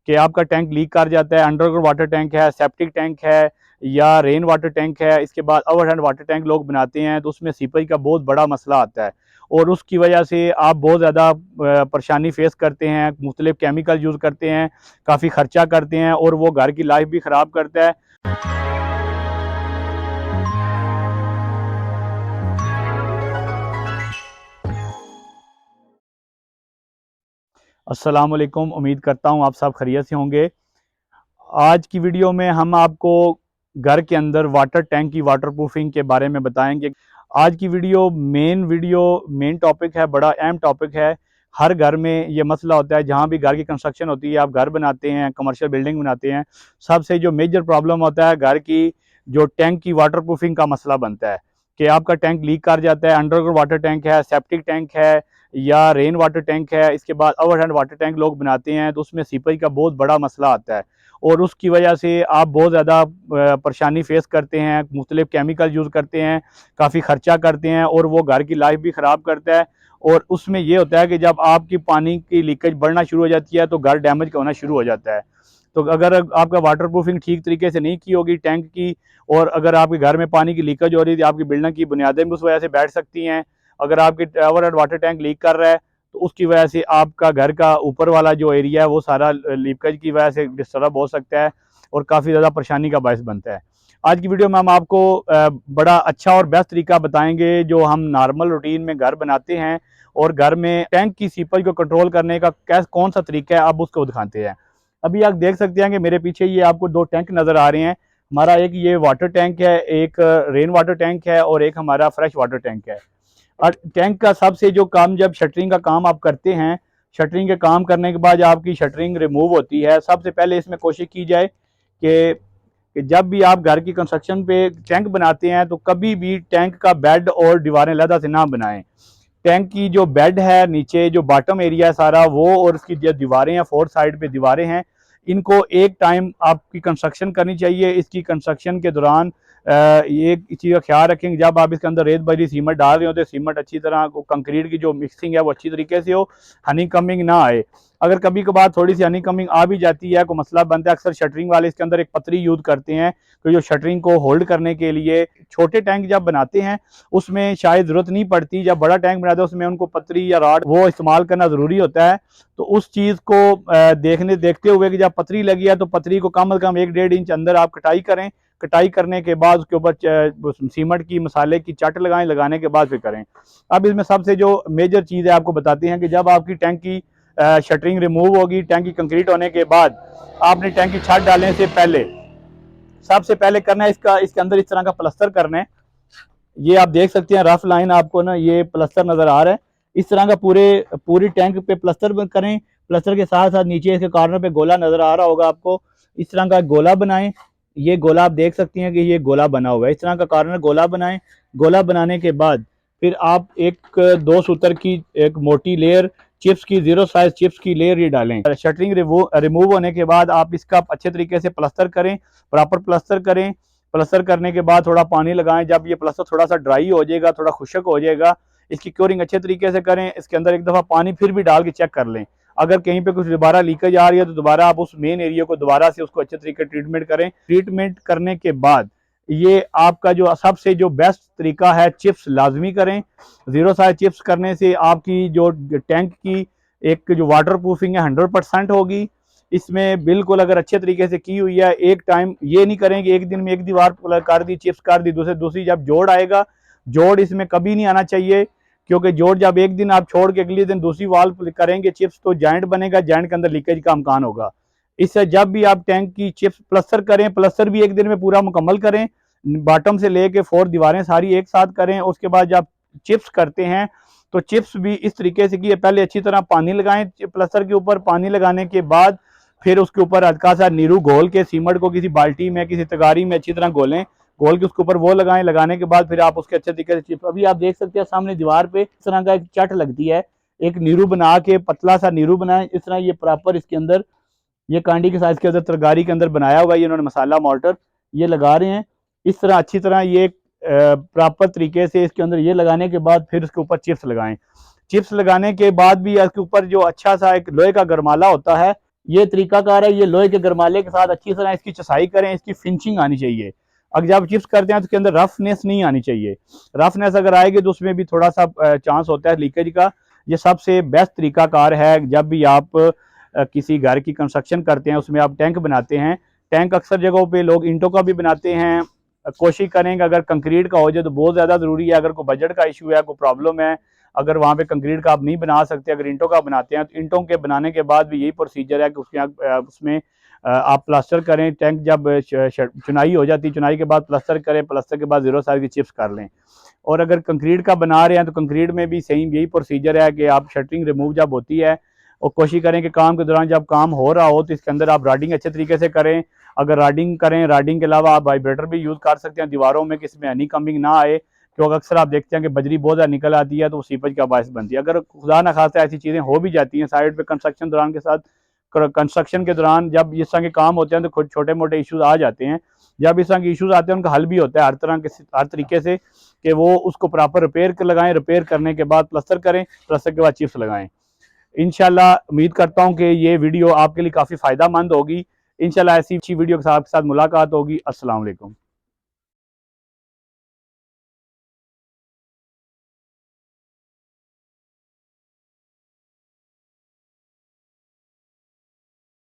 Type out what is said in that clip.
कि आपका tank leak कर जाता है, अंडरग्राउंड वाटर टैंक है, सेप्टिक टैंक है या रेन वाटर टैंक है। इसके बाद ओवरहेड वाटर टैंक लोग बनाते हैं तो उसमें सीपेज का बहुत बड़ा मसला आता है और उसकी वजह से आप बहुत ज़्यादा परेशानी फेस करते हैं, मुख्तलिफ केमिकल यूज़ करते हैं, काफ़ी खर्चा करते हैं और वो घर की लाइफ भी ख़राब करता है। अस्सलाम वालेकुम, उम्मीद करता हूँ आप सब खैरियत से होंगे। आज की वीडियो में हम आपको घर के अंदर वाटर टैंक की वाटरप्रूफिंग के बारे में बताएंगे। आज की मेन टॉपिक है, बड़ा अहम टॉपिक है। हर घर में ये मसला होता है, जहाँ भी घर की कंस्ट्रक्शन होती है, आप घर बनाते हैं, कमर्शियल बिल्डिंग बनाते हैं, सबसे जो मेजर प्रॉब्लम होता है घर की, जो टैंक की वाटरप्रूफिंग का मसला बनता है कि आपका टैंक लीक कर जाता है। अंडरग्राउंड वाटर टैंक है, सेप्टिक टैंक है या रेन वाटर टैंक है। इसके बाद ओवरहेड वाटर टैंक लोग बनाते हैं तो उसमें सीपेज का बहुत बड़ा मसला आता है और उसकी वजह से आप बहुत ज़्यादा परेशानी फेस करते हैं, मुख्तलिफ केमिकल यूज़ करते हैं, काफ़ी खर्चा करते हैं और वो घर की लाइफ भी ख़राब करता है। और उसमें ये होता है कि जब आपकी पानी की लीकेज बढ़ना शुरू हो जाती है तो घर डैमेज होना शुरू हो जाता है। तो अगर आपका वाटर प्रूफिंग ठीक तरीके से नहीं की होगी टैंक की, और अगर आपके घर में पानी की लीकेज हो रही थी, आपकी बिल्डिंग की बुनियादें भी उस वजह से बैठ सकती हैं। अगर आपके ओवरहेड वाटर टैंक लीक कर रहा है तो उसकी वजह से आपका घर का ऊपर वाला जो एरिया है वो सारा लीकेज की वजह से डिस्टर्ब हो सकता है और काफ़ी ज़्यादा परेशानी का बायस बनता है। आज की वीडियो में हम आपको बड़ा अच्छा और बेस्ट तरीका बताएंगे जो हम नॉर्मल रूटीन में घर बनाते हैं और घर में टैंक की सीपेज को कंट्रोल करने का कौन सा तरीका है, अब उसको दिखाते हैं। अभी आप देख सकते हैं कि मेरे पीछे ये आपको दो टैंक नज़र आ रहे हैं। हमारा एक ये वाटर टैंक है, एक रेन वाटर टैंक है और एक हमारा फ्रेश वाटर टैंक है। और टैंक का सबसे जो काम, जब शटरिंग का काम आप करते हैं, शटरिंग के काम करने के बाद आपकी शटरिंग रिमूव होती है, सबसे पहले इसमें कोशिश की जाए कि जब भी आप घर की कंस्ट्रक्शन पे टैंक बनाते हैं तो कभी भी टैंक का बेड और दीवारें अलग से ना बनाएं। टैंक की जो बेड है, नीचे जो बॉटम एरिया है सारा वो, और उसकी जो दीवारें हैं, फोर्थ साइड पे दीवारें हैं, इनको एक टाइम आपकी कंस्ट्रक्शन करनी चाहिए। इसकी कंस्ट्रक्शन के दौरान ये चीज़ का ख्याल रखेंगे, जब आप इसके अंदर रेत बजरी सीमेंट डाल रहे होते हैं, सीमेंट अच्छी तरह, कंक्रीट की जो मिक्सिंग है वो अच्छी तरीके से हो, हनी कमिंग ना आए। अगर कभी कभार थोड़ी सी हनी कमिंग आ भी जाती है, कोई मसला बनता है, अक्सर शटरिंग वाले इसके अंदर एक पतरी यूज़ करते हैं तो जो शटरिंग को होल्ड करने के लिए। छोटे टैंक जब बनाते हैं उसमें शायद ज़रूरत नहीं पड़ती, जब बड़ा टैंक बनाते हैं उसमें उनको पतरी या रॉड वो इस्तेमाल करना ज़रूरी होता है। तो उस चीज़ को देखते हुए कि जब पतरी लगी है तो पतरी को कम से कम 1-1.5 इंच अंदर आप कटाई करें। कटाई करने के बाद उसके ऊपर सीमेंट की मसाले की चट लगाएं, लगाने के बाद फिर करें। अब इसमें सबसे जो मेजर चीज़ है आपको बताते हैं कि जब आपकी टैंक की शटरिंग रिमूव होगी, टैंक की कंक्रीट होने के बाद, आपने टैंक की छत डालने से पहले सबसे पहले करना है इसके अंदर इस तरह का प्लास्टर करना है। ये आप देख सकते हैं रफ लाइन, आपको ना ये प्लास्टर नज़र आ रहा है। इस तरह का पूरी टैंक पे प्लास्टर करें। प्लास्टर के साथ साथ नीचे इसके कॉर्नर पे गोला नज़र आ रहा होगा आपको, इस तरह का गोला बनाएं। ये गोला आप देख सकते हैं कि ये गोला बना हुआ है, इस तरह का कॉर्नर गोला बनाएं। गोला बनाने के बाद फिर आप एक 2 सूत्र की एक मोटी लेयर चिप्स की, 0 साइज चिप्स की लेयर ये डालें। शटरिंग रिमूव होने के बाद आप इसका अच्छे तरीके से प्लास्टर करें, प्रॉपर प्लास्टर करें। प्लास्टर करने के बाद थोड़ा पानी लगाएं। जब ये प्लास्टर थोड़ा सा ड्राई हो जाएगा, थोड़ा खुशक हो जाएगा, इसकी क्योरिंग अच्छे तरीके से करें। इसके अंदर एक दफ़ा पानी फिर भी डाल के चेक कर लें। अगर कहीं पे कुछ दोबारा लीकेज आ रही है तो दोबारा आप उस मेन एरिया को दोबारा से उसको अच्छे तरीके ट्रीटमेंट करें। ट्रीटमेंट करने के बाद ये आपका जो सबसे जो बेस्ट तरीका है, चिप्स लाजमी करें। 0 साइज चिप्स करने से आपकी जो टैंक की एक जो वाटर प्रूफिंग है 100% होगी। इसमें बिल्कुल अगर अच्छे तरीके से की हुई है, एक टाइम ये नहीं करें कि एक दिन में एक दीवार कर दी, चिप्स कर दी, दूसरी जब जोड़ आएगा, जोड़ इसमें कभी नहीं आना चाहिए, क्योंकि जोड़ जब एक दिन आप छोड़ के अगले दिन दूसरी वाल करेंगे चिप्स तो जॉइंट बनेगा, जॉइंट के अंदर लीकेज का अमकान होगा। इससे जब भी आप टैंक की चिप्स प्लस्तर करें, प्लस्तर भी एक दिन में पूरा मुकम्मल करें, बॉटम से लेके 4 दीवारें सारी एक साथ करें। उसके बाद जब चिप्स करते हैं तो चिप्स भी इस तरीके से कि पहले अच्छी तरह पानी लगाएं, प्लस्तर के ऊपर पानी लगाने के बाद फिर उसके ऊपर हल्का सा नीरू घोल के सीमेंट को किसी बाल्टी में, किसी तगारी में अच्छी तरह घोलें, घोल के उसके ऊपर वो लगाएं। लगाने के बाद फिर आप उसके अच्छे तरीके से चिप्स, अभी आप देख सकते हैं सामने दीवार पे इस तरह का एक चट लगती है, एक नीरू बना के पतला सा नीरू बनाएं। इस तरह ये प्रॉपर इसके अंदर ये कांडी के साइज के अंदर तरगारी के अंदर बनाया हुआ है, ये उन्होंने मसाला मोर्टर ये लगा रहे हैं। इस तरह अच्छी तरह ये प्रॉपर तरीके से इसके अंदर ये लगाने के बाद फिर उसके ऊपर चिप्स लगाएं। चिप्स लगाने के बाद भी इसके ऊपर जो अच्छा सा एक लोहे का गरमाला होता है, ये तरीकाकार है। ये लोहे के गरमाले के साथ अच्छी तरह इसकी चसाई करें, इसकी फिनिशिंग आनी चाहिए। अगर जब चिप्स करते हैं तो उसके अंदर रफनेस नहीं आनी चाहिए। रफनेस अगर आएगी तो उसमें भी थोड़ा सा चांस होता है लीकेज का। ये सबसे बेस्ट तरीकाकार है। जब भी आप किसी घर की कंस्ट्रक्शन करते हैं, उसमें आप टैंक बनाते हैं, टैंक अक्सर जगहों पे लोग ईंटों का भी बनाते हैं। कोशिश करें कि अगर कंक्रीट का हो जाए तो बहुत ज़्यादा ज़रूरी है। अगर कोई बजट का इशू है, कोई प्रॉब्लम है, अगर वहाँ पे कंक्रीट का आप नहीं बना सकते, अगर ईंटों का बनाते हैं, तो ईंटों के बनाने के बाद भी यही प्रोसीजर है कि उसमें आप प्लास्टर करें। टैंक जब चुनाई हो जाती है, चुनाई के बाद प्लास्टर करें, प्लास्टर के बाद 0 साइज की चिप्स कर लें। और अगर कंक्रीट का बना रहे हैं तो कंक्रीट में भी सेम यही प्रोसीजर है कि आप शटरिंग रिमूव जब होती है, और कोशिश करें कि काम के दौरान जब काम हो रहा हो तो इसके अंदर आप राडिंग अच्छे तरीके से करें। अगर राडिंग करें, राडिंग के अलावा आप वाइब्रेटर भी यूज़ कर सकते हैं दीवारों में, कि इसमें हनी कमिंग ना आए, क्योंकि अक्सर आप देखते हैं कि बजरी बहुत ज़्यादा निकल आती है तो वो सीपेज का बायस बनती है। अगर खुदा न खास्ता ऐसी चीज़ें हो भी जाती हैं साइड पे कंस्ट्रक्शन दौरान के साथ, कंस्ट्रक्शन के दौरान जब इस तरह के काम होते हैं तो खुद छोटे मोटे इश्यूज आ जाते हैं। जब इस तरह के इश्यूज आते हैं उनका हल भी होता है हर तरीके से, कि वो उसको प्रॉपर रिपेयर कर लगाएं, रिपेयर करने के बाद प्लस्तर करें, प्लस्तर के बाद चिप्स लगाएं। इंशाल्लाह उम्मीद करता हूं कि ये वीडियो आपके लिए काफ़ी फ़ायदा मंद होगी। इंशाल्लाह ऐसी अच्छी वीडियो के साथ मुलाकात होगी। अस्सलाम वालेकुम।